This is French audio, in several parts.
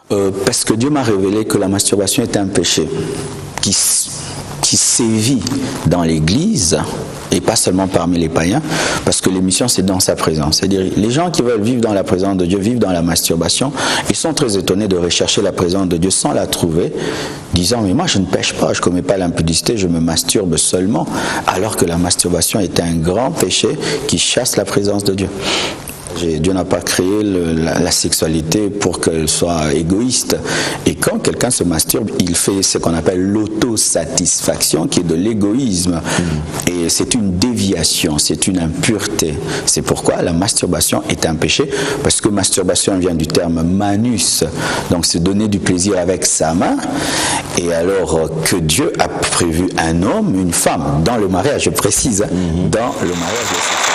Parce que Dieu m'a révélé que la masturbation est un péché qui sévit dans l'Église et pas seulement parmi les païens, parce que l'émission c'est dans sa présence. C'est-à-dire les gens qui veulent vivre dans la présence de Dieu vivent dans la masturbation. Ils sont très étonnés de rechercher la présence de Dieu sans la trouver, disant mais moi je ne pêche pas, je ne commets pas l'impudicité, je me masturbe seulement, alors que la masturbation est un grand péché qui chasse la présence de Dieu. Dieu n'a pas créé la sexualité pour qu'elle soit égoïste. Et quand quelqu'un se masturbe, il fait ce qu'on appelle l'autosatisfaction, qui est de l'égoïsme. Et c'est une déviation, c'est une impureté. C'est pourquoi la masturbation est un péché, parce que masturbation vient du terme manus, donc c'est donner du plaisir avec sa main. Et alors que Dieu a prévu un homme, une femme, dans le mariage, je précise, dans le mariage de sa femme.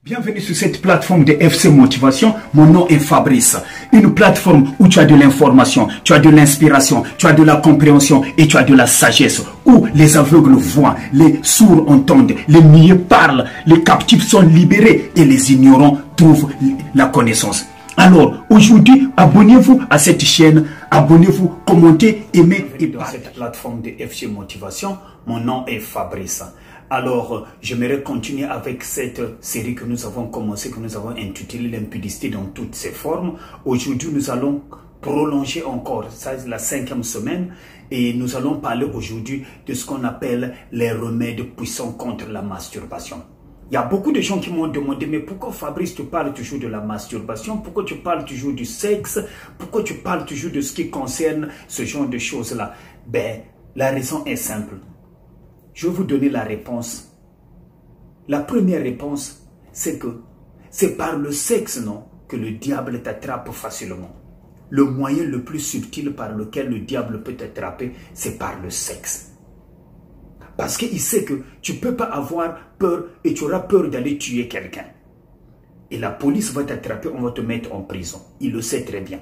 Bienvenue sur cette plateforme de FC Motivation. Mon nom est Fabrice. Une plateforme où tu as de l'information, tu as de l'inspiration, tu as de la compréhension et tu as de la sagesse. Où les aveugles voient, les sourds entendent, les muets parlent, les captifs sont libérés et les ignorants trouvent la connaissance. Alors, aujourd'hui, abonnez-vous à cette chaîne, abonnez-vous, commentez, aimez et dans cette plateforme de FC Motivation. Mon nom est Fabrice. Alors, j'aimerais continuer avec cette série que nous avons commencé, que nous avons intitulée l'impudicité dans toutes ses formes. Aujourd'hui, nous allons prolonger encore, ça c'est la 5e semaine, et nous allons parler aujourd'hui de ce qu'on appelle les remèdes puissants contre la masturbation. Il y a beaucoup de gens qui m'ont demandé, mais pourquoi Fabrice, tu parles toujours de la masturbation? Pourquoi tu parles toujours du sexe? Pourquoi tu parles toujours de ce qui concerne ce genre de choses-là? Ben, la raison est simple. Je vais vous donner la réponse. La première réponse, c'est que c'est par le sexe, non, que le diable t'attrape facilement. Le moyen le plus subtil par lequel le diable peut t'attraper, c'est par le sexe. Parce qu'il sait que tu ne peux pas avoir peur et tu auras peur d'aller tuer quelqu'un. Et la police va t'attraper, on va te mettre en prison. Il le sait très bien.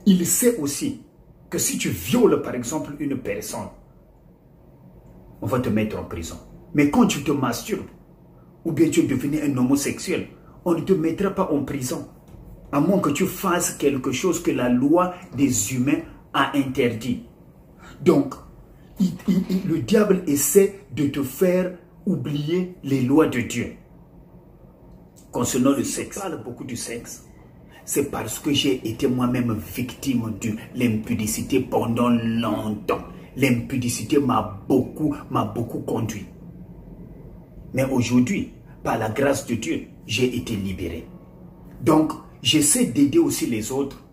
Il sait aussi que si tu violes par exemple une personne, on va te mettre en prison. Mais quand tu te masturbes, ou bien tu es devenu un homosexuel, on ne te mettra pas en prison. À moins que tu fasses quelque chose que la loi des humains a interdit. Donc, le diable essaie de te faire oublier les lois de Dieu. Concernant le sexe, je parle beaucoup du sexe. C'est parce que j'ai été moi-même victime de l'impudicité pendant longtemps. L'impudicité m'a beaucoup conduit. Mais aujourd'hui, par la grâce de Dieu, j'ai été libéré. Donc, j'essaie d'aider aussi les autres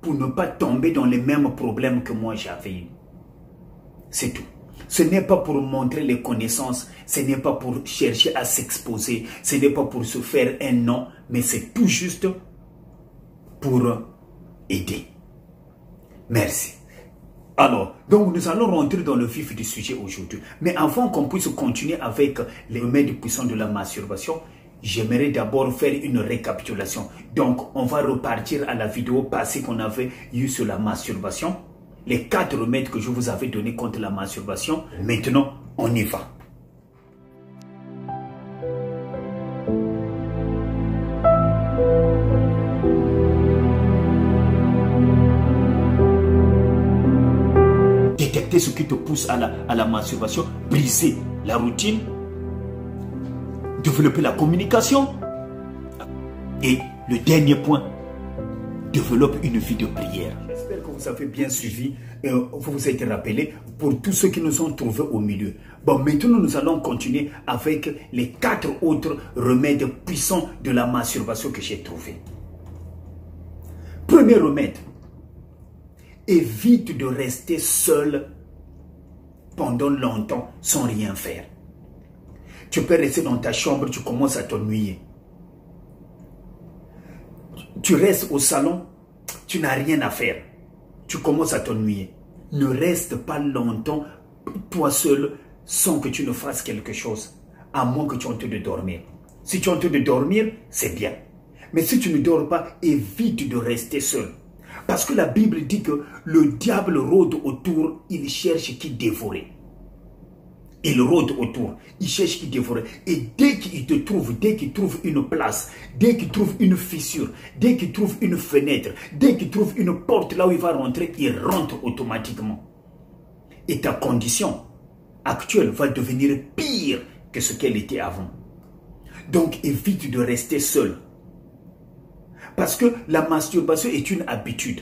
pour ne pas tomber dans les mêmes problèmes que moi j'avais eu. C'est tout. Ce n'est pas pour montrer les connaissances, ce n'est pas pour chercher à s'exposer, ce n'est pas pour se faire un nom, mais c'est tout juste pour aider. Merci. Alors, donc nous allons rentrer dans le vif du sujet aujourd'hui. Mais avant qu'on puisse continuer avec les remèdes puissants de la masturbation, j'aimerais d'abord faire une récapitulation. Donc, on va repartir à la vidéo passée qu'on avait eue sur la masturbation. Les 4 remèdes que je vous avais donnés contre la masturbation. Maintenant, on y va. Détecter ce qui te pousse à la masturbation, briser la routine, développer la communication. Et le dernier point, développe une vie de prière. J'espère que vous avez bien suivi, vous vous êtes rappelé pour tous ceux qui nous ont trouvés au milieu. Bon, maintenant nous allons continuer avec les 4 autres remèdes puissants de la masturbation que j'ai trouvés. Premier remède. Évite de rester seul pendant longtemps sans rien faire. Tu peux rester dans ta chambre, tu commences à t'ennuyer. Tu restes au salon, tu n'as rien à faire. Tu commences à t'ennuyer. Ne reste pas longtemps, toi seul, sans que tu ne fasses quelque chose. À moins que tu es en train de dormir. Si tu es en train de dormir, c'est bien. Mais si tu ne dors pas, évite de rester seul. Parce que la Bible dit que le diable rôde autour, il cherche qui dévorer. Il rôde autour, il cherche qui dévore. Et dès qu'il te trouve, dès qu'il trouve une place, dès qu'il trouve une fissure, dès qu'il trouve une fenêtre, dès qu'il trouve une porte là où il va rentrer, il rentre automatiquement. Et ta condition actuelle va devenir pire que ce qu'elle était avant. Donc évite de rester seul. Parce que la masturbation est une habitude.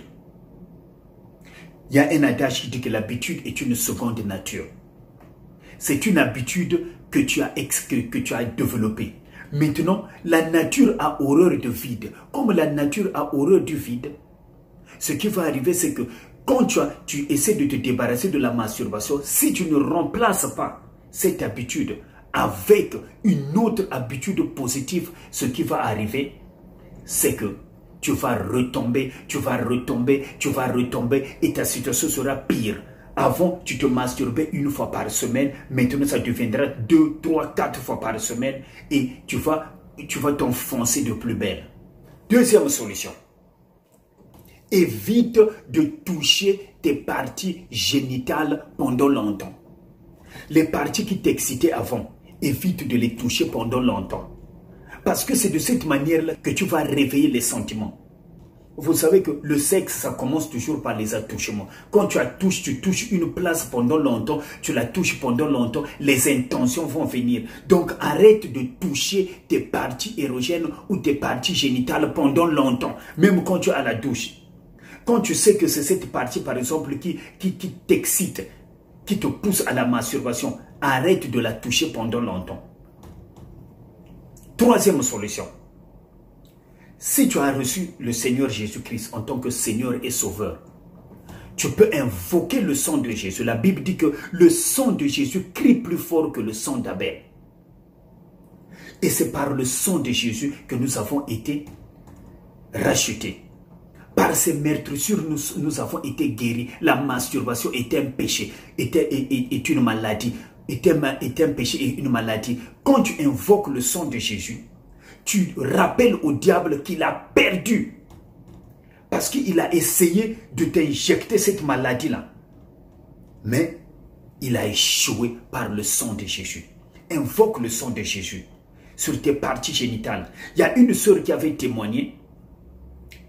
Il y a un adage qui dit que l'habitude est une seconde nature. C'est une habitude que tu as développée. Maintenant, la nature a horreur de vide. Comme la nature a horreur du vide, ce qui va arriver, c'est que quand tu essaies de te débarrasser de la masturbation, si tu ne remplaces pas cette habitude avec une autre habitude positive, ce qui va arriver, c'est que tu vas retomber et ta situation sera pire. Avant, tu te masturbais une fois par semaine. Maintenant, ça deviendra 2, 3, 4 fois par semaine. Et tu vas t'enfoncer de plus belle. Deuxième solution. Évite de toucher tes parties génitales pendant longtemps. Les parties qui t'excitaient avant, évite de les toucher pendant longtemps. Parce que c'est de cette manière-là que tu vas réveiller les sentiments. Vous savez que le sexe, ça commence toujours par les attouchements. Quand tu touches une place pendant longtemps, tu la touches pendant longtemps, les intentions vont venir. Donc arrête de toucher tes parties érogènes ou tes parties génitales pendant longtemps, même quand tu es à la douche. Quand tu sais que c'est cette partie, par exemple, qui t'excite, qui te pousse à la masturbation, arrête de la toucher pendant longtemps. Troisième solution. Si tu as reçu le Seigneur Jésus-Christ en tant que Seigneur et Sauveur, tu peux invoquer le sang de Jésus. La Bible dit que le sang de Jésus crie plus fort que le sang d'Abel. Et c'est par le sang de Jésus que nous avons été rachetés. Par ces meurtrissures, nous avons été guéris. La masturbation était un péché, est une maladie, est un péché et une maladie. Quand tu invoques le sang de Jésus, tu rappelles au diable qu'il a perdu. Parce qu'il a essayé de t'injecter cette maladie-là. Mais il a échoué par le sang de Jésus. Invoque le sang de Jésus sur tes parties génitales. Il y a une sœur qui avait témoigné.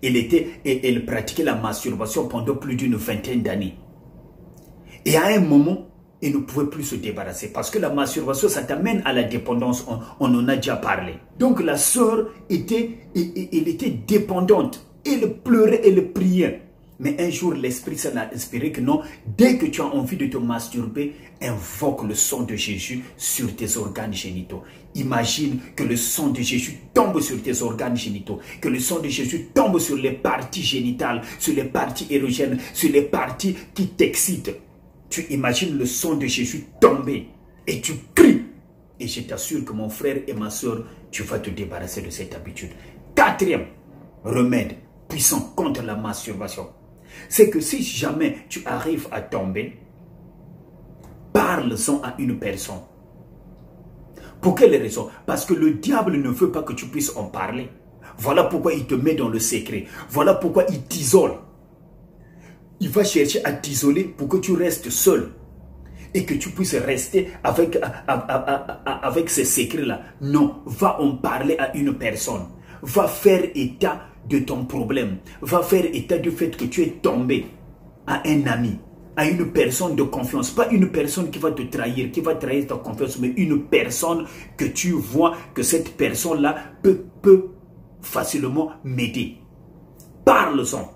Elle pratiquait la masturbation pendant plus d'une vingtaine d'années. Et à un moment, elle ne pouvait plus se débarrasser. Parce que la masturbation, ça t'amène à la dépendance. On en a déjà parlé. Donc la sœur elle était dépendante. Elle pleurait, elle priait. Mais un jour, l'Esprit Saint a inspiré que non, dès que tu as envie de te masturber, invoque le sang de Jésus sur tes organes génitaux. Imagine que le sang de Jésus tombe sur tes organes génitaux, que le sang de Jésus tombe sur les parties génitales, sur les parties érogènes, sur les parties qui t'excitent. Tu imagines le sang de Jésus tomber et tu cries. Et je t'assure que mon frère et ma soeur, tu vas te débarrasser de cette habitude. Quatrième remède puissant contre la masturbation, c'est que si jamais tu arrives à tomber, parle-en à une personne. Pour quelle raison? Parce que le diable ne veut pas que tu puisses en parler. Voilà pourquoi il te met dans le secret. Voilà pourquoi il t'isole. Il va chercher à t'isoler pour que tu restes seul. Et que tu puisses rester avec ces secrets-là. Non, va en parler à une personne. Va faire état de ton problème. Va faire état du fait que tu es tombé à un ami, à une personne de confiance. Pas une personne qui va te trahir, qui va trahir ta confiance, mais une personne que tu vois que cette personne-là peut facilement m'aider. Parle-en.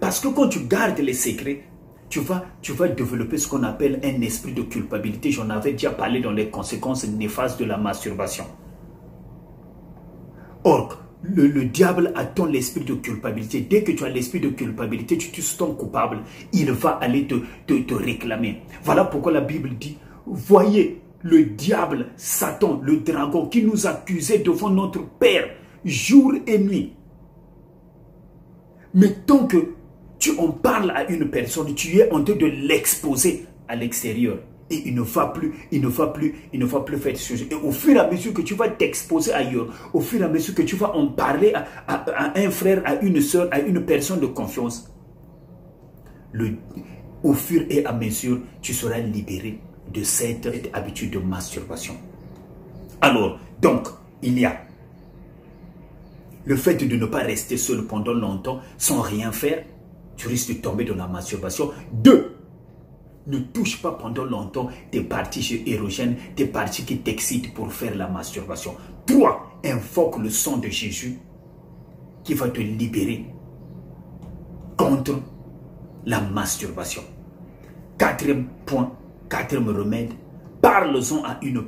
Parce que quand tu gardes les secrets, tu vas développer ce qu'on appelle un esprit de culpabilité. J'en avais déjà parlé dans les conséquences néfastes de la masturbation. Or, le diable attend l'esprit de culpabilité. Dès que tu as l'esprit de culpabilité, tu te sens coupable. Il va aller te réclamer. Voilà pourquoi la Bible dit, voyez le diable, Satan, le dragon qui nous accusait devant notre Père jour et nuit. Mais tant que tu en parles à une personne, tu es en train de l'exposer à l'extérieur. Et il ne va plus faire ce sujet. Et au fur et à mesure que tu vas t'exposer ailleurs, au fur et à mesure que tu vas en parler à un frère, à une soeur, à une personne de confiance, au fur et à mesure, tu seras libéré de cette habitude de masturbation. Alors, donc, il y a le fait de ne pas rester seul pendant longtemps sans rien faire, tu risques de tomber dans la masturbation. 2, ne touche pas pendant longtemps tes parties érogènes, tes parties qui t'excitent pour faire la masturbation. 3, invoque le sang de Jésus qui va te libérer contre la masturbation. 4e point, 4e remède, parle-en à une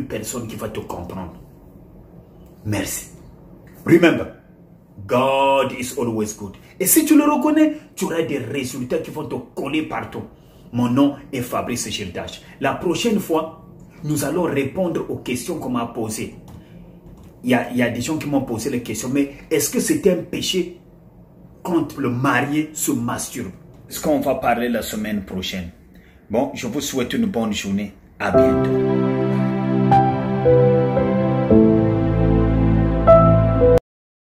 personne qui va te comprendre. Merci. Remember, God is always good. Et si tu le reconnais, tu auras des résultats qui vont te coller partout. Mon nom est Fabrice Gildache. La prochaine fois, nous allons répondre aux questions qu'on m'a posées. Il y a des gens qui m'ont posé les questions, mais est-ce que c'est un péché quand le marié se masturbe? Ce qu'on va parler la semaine prochaine. Bon, je vous souhaite une bonne journée. À bientôt.